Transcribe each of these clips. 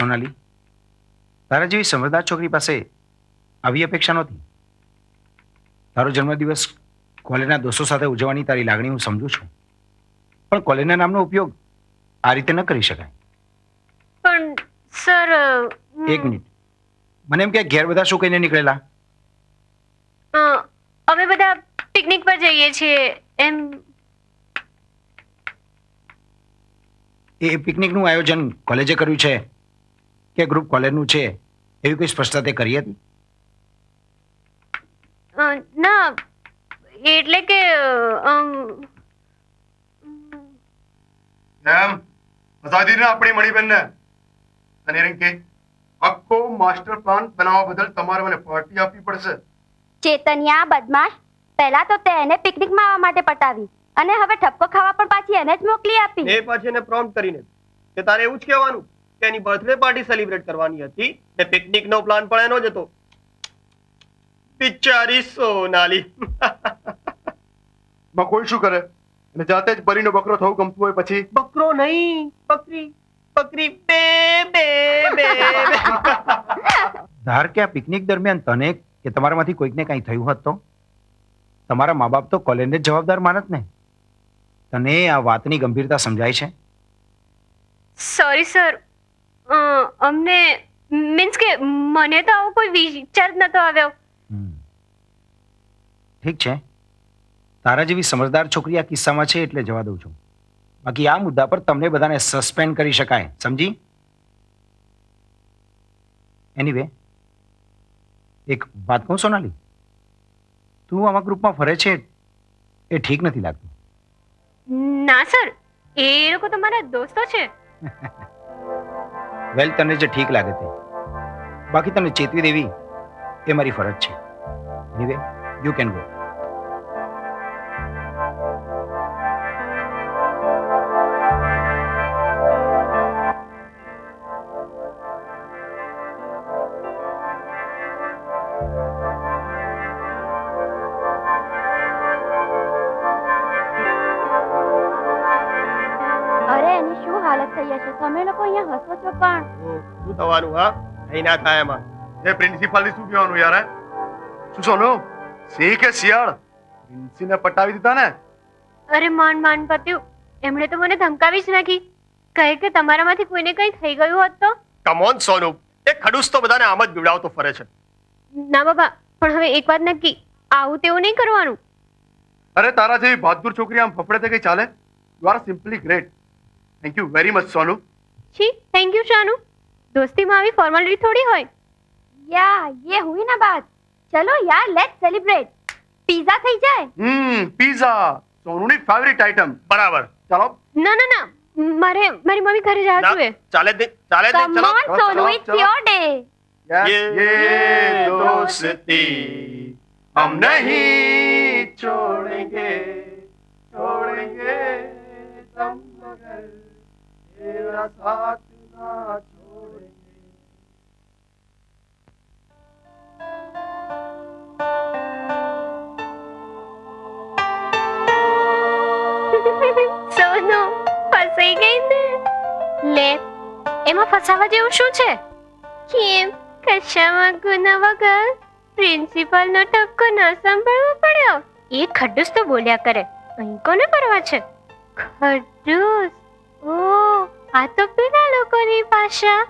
સોનાલી, તારા જેવી સમજદાર છોકરી પાસે આવી અપેક્ષા નહોતી. તારો જન્મદિવસ કોલેજના દોસ્તો સાથે ઉજવવાની તારી લાગણી હું સમજુ છું, પણ કોલેજના નામનો ઉપયોગ આ રીતે ન કરી શકાય. પણ સર, એક મિનિટ, મને એમ કે ઘેર બધા શું કહીને નીકળેલા? અમે બધા પિકનિક પર જઈએ છીએ એમ. એ પિકનિકનું આયોજન કોલેજે કર્યું છે કે ગ્રુપ કોલેજનું છે એવી કોઈ સ્પષ્ટતા તે કરી હતી? ના, એટલે કે એમ આઝાદીને આપણી મણિબેનને અને રિંકી આખો માસ્ટર પ્લાન બનાવવા બદલ તમારે મને પાર્ટી આપવી પડશે. ચેતન્યા બદમાશ, પહેલા તો તે એને પિકનિકમાં આવવા માટે પટાવી અને હવે ઠપકો ખાવા પણ પાછી એને જ મોકલી આપી. એ પાછી એને પ્રોમ્પ્ટ કરીને કે તારે એવું જ કહેવાનું કે એની બર્થડે પાર્ટી સેલિબ્રેટ કરવાની હતી ને પિકનિકનો પ્લાન પણ એનો જ હતો. બિચારી સોનાલી. કોઈ શું કરે? અને જાતે જ બલીનો બકરો થવું ગમતું હોય પછી? બકરો નહીં, બકરી. બકરી બે બે બે. ધાર કે આ પિકનિક દરમિયાન તને કે તમારામાંથી કોઈકને કંઈ થયું હોત તો તમારા મા બાપ તો કોલેજને જ જવાબદાર માનત ને. તને આ વાતની ગંભીરતા સમજાય છે? સોરી સર, અમને મીન્સ કે મને તો આવો કોઈ વિચાર જ નતો આવ્યો. ઠીક છે, તારા જેવી સમજદાર છોકરી આ કિસ્સામાં છે એટલે જવા દઉં છું. બાકી આ મુદ્દા પર તમને બધાને સસ્પેન્ડ કરી શકાય, સમજી? એનીવે, એક વાત કહું સોનાલી, તું આમાં ગ્રુપમાં ફરે છે એ ઠીક નથી લાગતું. ના સર, એ લોકો તો મારા દોસ્તો છે. વેલ, તને જે ઠીક લાગે તે. બાકી તને ચેતવી દેવી એ મારી ફરજ છે. Anyway, you can go. અરે એની શું હાલત થઈ હશે? તમે લોકો અહીંયા હસો છો પણ. શું થવાનું? હા, કઈ ના થાય એમાં. એ પ્રિન્સિપાલની શું કહેવાનું યાર? શું સોનું, સિંહ કે શિયાળ? પ્રિન્સીને પટાવી દીધા ને? અરે માંડ પત્યું. એમણે તો મને ધમકાવી જ નાખી. કહે કે તમારામાંથી કોઈને કંઈ થઈ ગયું હોત તો. કમ ઓન સોનુ, એ ખડૂસ તો બધાને આમ જ બીવડાવતો ફરે છે. ના બાબા, પણ હવે એક વાત નક્કી, આવું તેવું નહીં કરવાનું. અરે તારા જેવી બહાદુર છોકરી આમ ફફડે તે કઈ ચાલે? You are simply great. Thank you very much Sonu. છી, થેન્ક યુ શાનુ. દોસ્તીમાં આવી ફોર્માલિટી થોડી હોય. યા યે હુઈ ના બાત. ચલો યાર, લેટ્સ સેલિબ્રેટ. પિઝા થઈ જાય. પિઝા સોનુની ફેવરિટ આઇટમ. બરાબર. ચાલો. ના, મારી મમ્મી ઘરે જવા ના, જોઈએ. ચાલે દે, ચાલે દે. કમ ચલો. On Sonu, it's your day. ये दोस्ती हम नहीं छोड़ेंगे तुम मगर तेरा साथ ना छोड़ेंगे. સોનુ ફસાઈ ગઈ ને. લે, એમાં ફસાવા જેવું શું છે? કેમ કશામાં ગુના વગર પ્રિન્સિપાલનો ટક્કો ન સાંભળવો પડ્યો? એ ખડૂસ તો બોલ્યા કરે, અહીં કોને પરવા છે? ખડૂસ? ઓ, આ તો પેલા લોકોની ભાષા.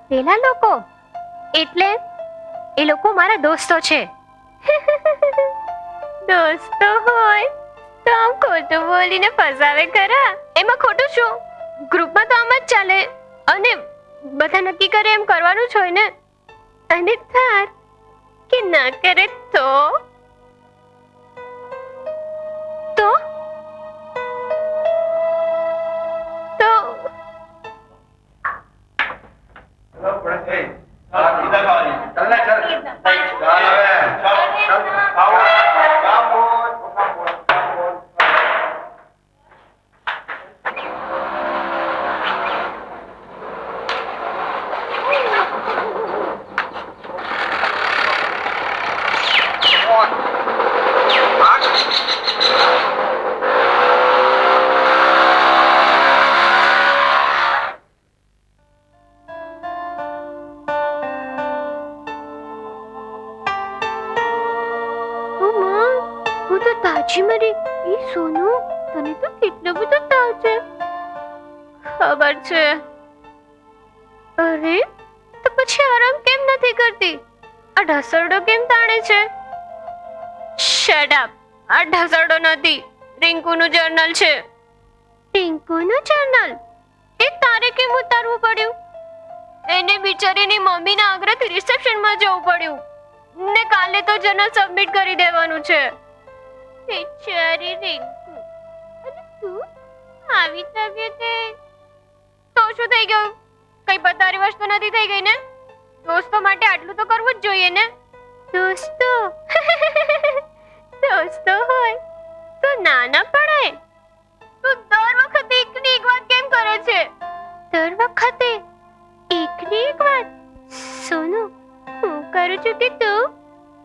પેલા લોકો એટલે એ લોકો મારા દોસ્તો છે. દોસ્તો હોય તો આમ ખોટું બોલીને ફસાવે ખરા. એમાં ખોટું શું? ગ્રુપમાં તો આમ જ ચાલે અને બધા નક્કી કરે એમ કરવાનું જ હોય ને. અને થાર કે ના કરે તો તો તો જી મરી એ સોનુ તને તો કેટલો બધો તાવ છે ખબર છે અરે તો પછી આરામ કેમ નથી કરતી આ ઢસરડો કેમ તાણે છે શટ અપ આ ઢસરડો નથી રિંકુનું જર્નલ છે રિંકુનું જર્નલ એ તારે કેમ ઉતારવું પડ્યું એને બિચારીની મમ્મીના આગ્રહથી રિસેપ્શનમાં જવું પડ્યું ને કાલે તો જર્નલ સબમિટ કરી દેવાનું છે બિચારી રિંકુ અને તું આવી તબિયતે તો શું થઈ ગયું કઈ પતારી વસ્તુ નથી થઈ ગઈ ને દોસ્તો માટે આટલું તો કરવું જ જોઈએ ને દોસ્તો દોસ્તો હોય તો ના ના પડાય તું દર વખતે એકની એક વાત કેમ કરે છે દર વખતે એકની એક વાત સોનુ હું કરું છું કે તું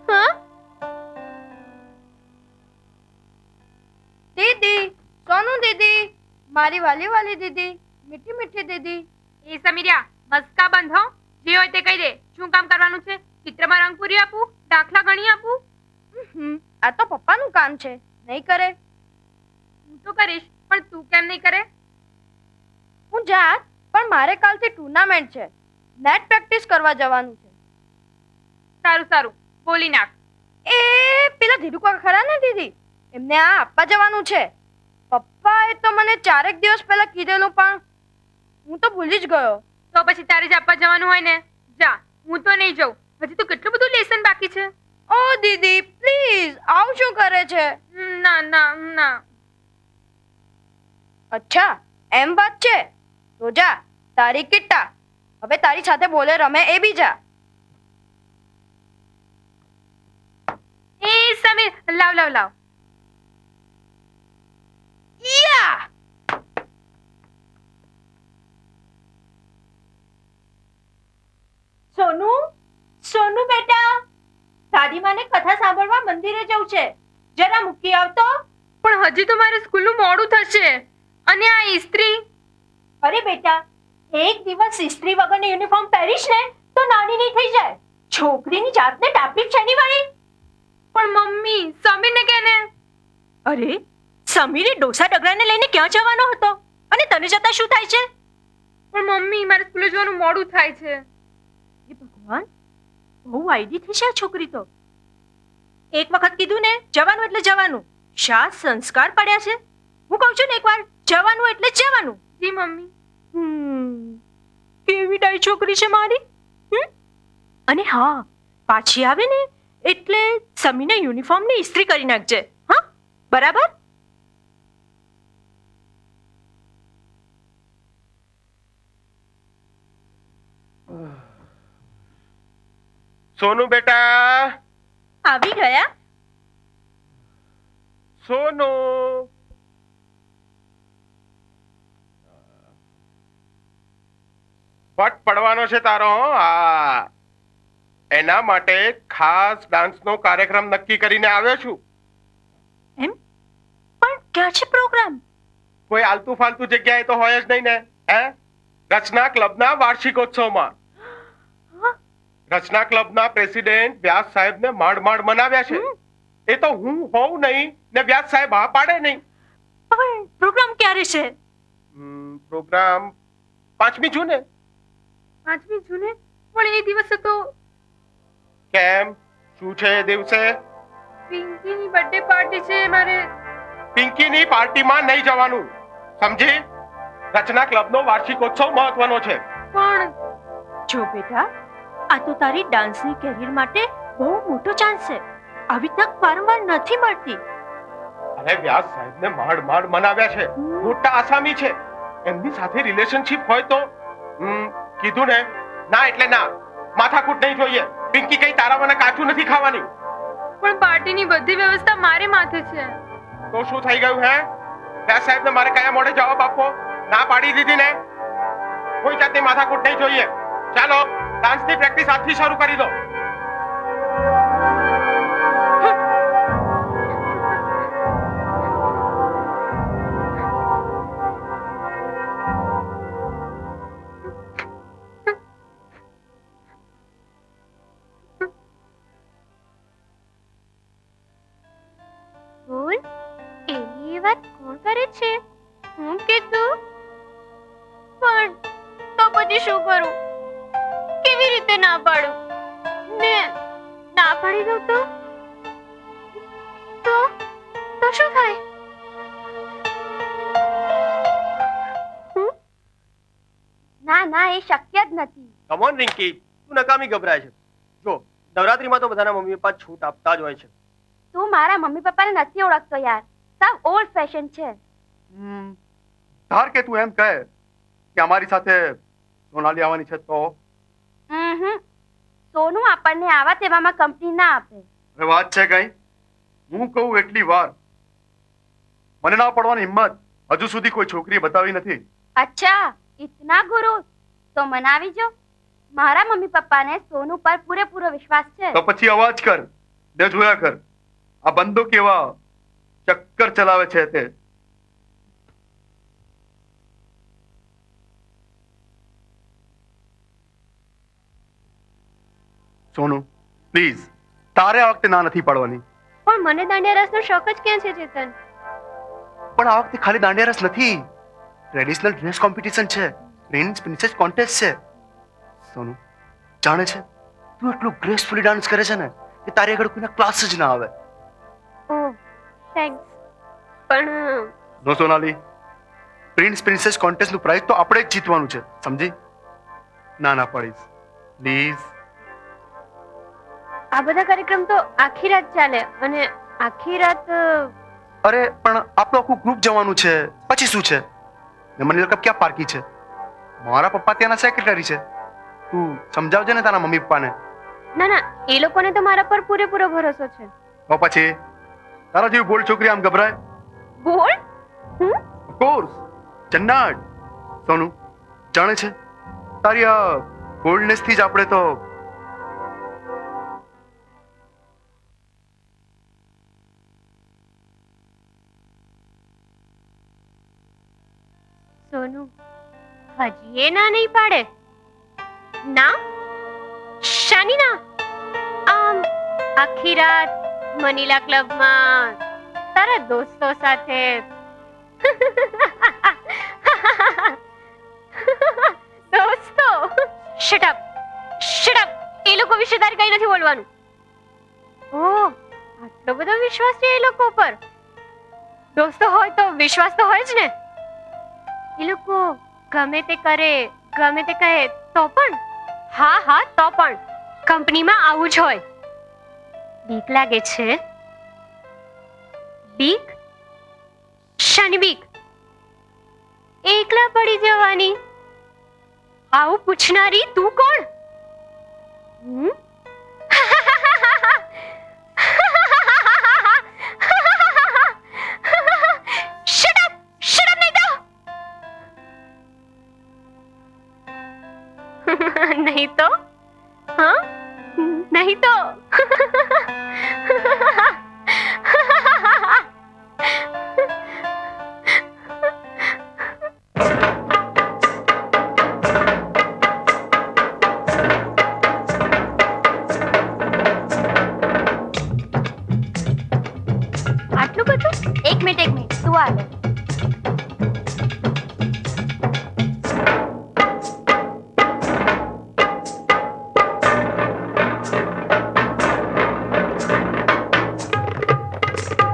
હા દીદી સોનુ દીદી મારી વાલી વાલી દીદી મીઠી મીઠી દીદી એ સમીર્યા મસ્કા બંધ હો જે હોય તે કહી દે શું કામ કરવાનું છે ચિત્રમાં રંગ પૂરી આપું દાખલા ગણી આપું આ તો પપ્પાનું કામ છે નહીં કરે હું તો કરીશ પણ તું કેમ નહીં કરે હું જાત પણ મારે કાલથી ટુર્નામેન્ટ છે નેટ પ્રેક્ટિસ કરવા જવાનું છે સારું સારું બોલી નાખ એ પેલા ધીરુકા ખરા ને દીદી એમને આ આપવા જવાનું છે પપ્પાએ તો મને 4 દિવસ પહેલા કીધેલું પણ હું તો ભૂલી જ ગયો તો પછી તારે જ આપવા જવાનું હોય ને જા હું તો નહીં જાઉં હજી તો કેટલું બધું લેસન બાકી છે ઓ દીદી પ્લીઝ આવું શું કરે છે ના ના ના અચ્છા એમ વાત છે તો જા તારી કિટ્ટા હવે તારી સાથે બોલે રમે એ બી જા એ સમીર લાવ લાવ લાવ યા સોનુ સોનુ બેટા દાદી માને કથા સાંભળવા મંદિરે જવું છે જરા મૂકી આવતો પણ હજી તો મારે સ્કૂલનું મોડું થશે અને આ ઇસ્ત્રી અરે બેટા એક દિવસ ઇસ્ત્રી વગરની યુનિફોર્મ પહેરીશ ને તો નાની નહીં થઈ જાય છોકરીની જાતને ટાપી શેની વાળી પણ મમ્મી સમીરને કેને અરે સમીરે ડોસા ડગરાને લઈને ક્યાં જવાનો હતો અને તને જતા શું થાય છે પણ મમ્મી મારે સ્કૂલે જવાનું મોડું થાય છે એ ભગવાન બહુ આઈડી થઈ છે આ છોકરી તો એક વખત કીધું ને જવાનું એટલે જવાનું શા સંસ્કાર પડ્યા છે હું કહું છું ને એકવાર જવાનું એટલે જવાનું જી મમ્મી કેવી ડાઈ છોકરી છે મારી અને હા પાછી આવે ને એટલે સમીના યુનિફોર્મની ઇસ્ત્રી કરી નાખજે હા બરાબર સોનુ બેટા આવી ગયા સોનુ પટ પડવાનો છે તારો હા એના માટે ખાસ ડાન્સનો કાર્યક્રમ નક્કી કરીને આવ્યો છું એમ પણ ક્યાં છે પ્રોગ્રામ કોઈ આલતુ ફાલતુ જગ્યાએ તો હોય જ નહીં ને હે રચના ક્લબના વાર્ષિકોત્સવમાં રચના ક્લબના પ્રેસિડેન્ટ વ્યાસ સાહેબને માંડ મનાવ્યા છે એ તો હું હોઉં નહીં ને વ્યાસ સાહેબ હા પાડે નહીં પણ પ્રોગ્રામ ક્યારે છે પ્રોગ્રામ 5મી જૂને 5મી જૂને પણ એ દિવસે તો કેમ શું છે એ દિવસે પિંકીની બર્થડે પાર્ટી છે મારે પિંકીની પાર્ટીમાં નહીં જવાનું સમજી રચના ક્લબનો વાર્ષિકોત્સવ મહત્વનો છે પણ જો બેટા આ તો તારી ડાન્સની કેરિયર માટે બહુ મોટો ચાન્સ છે આવી તક વારંવાર નથી મળતી અરે વ્યાસ સાહેબને માંડ મનાવ્યા છે મોટા આસામી છે એમની સાથે રિલેશનશિપ હોય તો કીધું ને ના એટલે ના માથાકૂટ નહીં જોઈએ પિંકી કઈ તારા મને કાચું નથી ખાવાની પણ પાર્ટીની બધી વ્યવસ્થા મારે માથે છે તો શું થઈ ગયું હે વ્યાસ સાહેબને મારે કયા મોઢે જવાબ આપવો ના પાડી દીધી ને કોઈ જાતની માથાકૂટ નહીં જોઈએ ચાલો ડાન્સની પ્રેક્ટિસ આજથી શરૂ કરી દો બોલ વાત કોણ કરે છે? હું કે તું? પણ તો પછી શું કરું? કેવી રીતે ના પાડું? ને ના પાડી દઉં તો શું થાય? ના ના એ શક્ય જ નથી. કમ ઓન રિંકી, તું નકામી ગભરાય છે. જો નવરાત્રીમાં તો બધાના મમ્મી પપ્પા છૂટ આપતા જ હોય છે. તું મારા મમ્મી પપ્પાને નથી ઓળખતો યાર. સાવ ઓલ્ડ ફેશન છે. ધાર કે તું એમ કહે કે અમારી સાથે સોનાલી આવવાની છે તો સોનું આપણને આવા તેવામાં કંપની ના આપે. હવે વાત છે કઈ? હું કહું એટલી વાર. મને ના પડવાની હિંમત હજુ સુધી કોઈ છોકરીએ બતાવી નથી. અચ્છા ઇતના ગુરુ, તો મનાવી જો. મારા મમ્મી પપ્પાને સોનું પર પૂરેપૂરો વિશ્વાસ છે. તો પછી અવાજ કર, ને જોયા કર આ બંદો કેવા ચક્કર ચલાવે છે તે. સોનુ પ્લીઝ, તારે આ વખતે ના નથી પાડવાની. પણ મને દાંડિયા રસનો શોખ જ ક્યાં છે ચેતન? પણ આ વખતે ખાલી દાંડિયા રસ નથી, ટ્રેડિશનલ ડ્રેસ કોમ્પિટિશન છે, પ્રિન્સ પ્રિન્સેસ કોન્ટેસ્ટ છે. સોનુ જાણે છે તું એટલું ગ્રેસફુલી ડાન્સ કરે છે ને કે તારી આગળ કોઈના ક્લાસ જ ના આવે. ઓહ થેન્ક્સ. પણ નો સોનાલી, પ્રિન્સ પ્રિન્સેસ કોન્ટેસ્ટ નું પ્રાઇઝ તો આપણે જ જીતવાનું છે, સમજી? ના ના પાડીશ પ્લીઝ. આ બધા કાર્યક્રમ તો આખી રાત ચાલે અને આખી રાત અરે પણ આપણું આખું ગ્રુપ જવાનું છે, પછી શું છે? ને મને કપ ક્યાં પાર્કી છે? મારા પપ્પા ત્યાંના સેક્રેટરી છે. તું સમજાવજે ને તારા મમ્મી પપ્પાને. ના ના, એ લોકોને તો મારા પર પૂરેપૂરો ભરોસો છે. તો પછી તારા જેવી બોલ્ડ છોકરી આમ ગભરાય? બોલ ઓફકોર્સ, જન્નાટ. સોનુ જાણે છે તારી આ બોલ્ડનેસ થી જ આપણે તો સોનુ હજી એ ના નહીં પાડે? ના શાની ના? આમ આખી રાત મનીલા ક્લબમાં તારા દોસ્તો સાથે દોસ્તો શટ અપ. એ લોકો વિશે તારે કઈ નથી બોલવાનું. ઓહ આટલો બધો વિશ્વાસ છે એ લોકો પર? દોસ્તો હોય તો વિશ્વાસ તો હોય જ ને. એ લોકો ગમે તે કરે, ગમે તે કહે તો પણ? હા તો પણ કંપનીમાં આવું જ હોય. બીક લાગે છે? બીક? શાની બીક? એકલા પડી જવાની? આવું પૂછનારી તું કોણ? શટ અપ નહીં તો. નહીં તો? હા નહીં તો. આટલું બધું? એક મિનિટ તું આવે.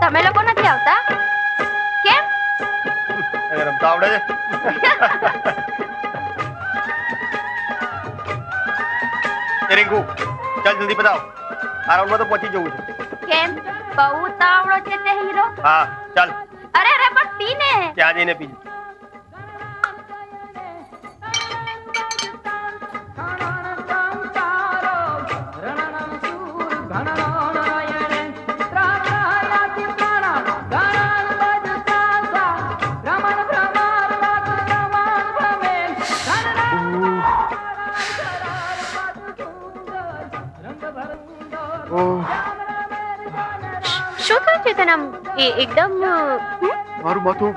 તમે લોકો નથી આવતા? કેમ? એને રમતા આવડે છે? એ રિંકુ ચાલ જલ્દી બતાવ, આ રાઉન્ડમાં તો પહોંચી જવું છે. કેમ બહુ તાવડો છે તે હીરો? હા ચાલ અરે પણ પીને. ત્યાં જઈને પીજે. શું થયું છે તને? એકદમ મારું માથું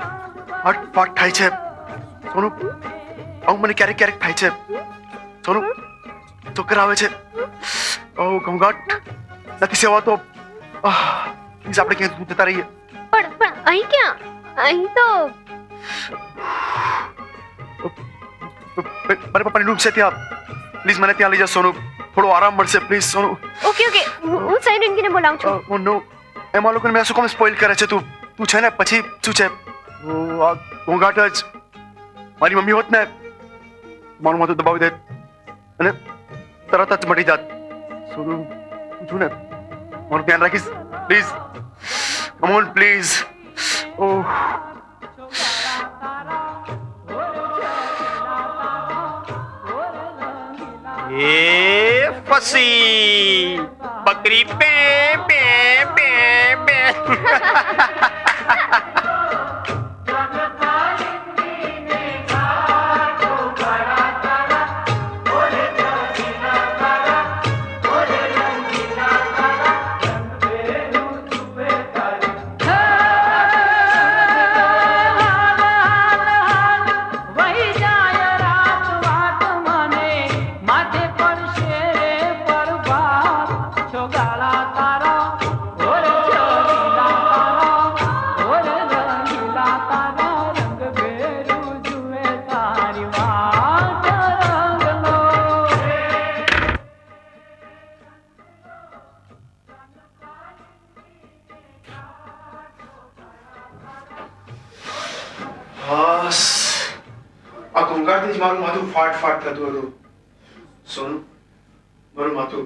ફાટ થાય છે. સોનુ આવું મને ક્યારેક ક્યારેક થાય છે. સોનુ ચક્કર આવે છે. ઘોંઘાટ નથી સેવાતો. પ્લીઝ આપણે ક્યાંક દૂર જતા રહીએ. પણ અહીં ક્યાં? અહીં તો મારા પપ્પાની રૂમ છે ત્યાં પ્લીઝ મને ત્યાં લઈ જા સોનુ થોડો આરામ મળશે પ્લીઝ સોનુ ઓકે ઓકે હું સહી રિંકીને બોલાવું છું ઓ નો એમાં લોકોને મેં શું કામ સ્પોઇલ કરે છે તું છે ને પછી શું છે આ ઘોંઘાટ જ મારી મમ્મી હોત ને મારું માથું દબાવી દે અને તરત જ મટી જાત સોનુ તું છું ને મારું ધ્યાન રાખીશ પ્લીઝ કમ ઓન પ્લીઝ ઓહ એ ફસી બકરી પે પે પે પે બસ આ ઘોંઘાટથી જ મારું માથું ફાટ થતું હતું સોનુ મારું માથું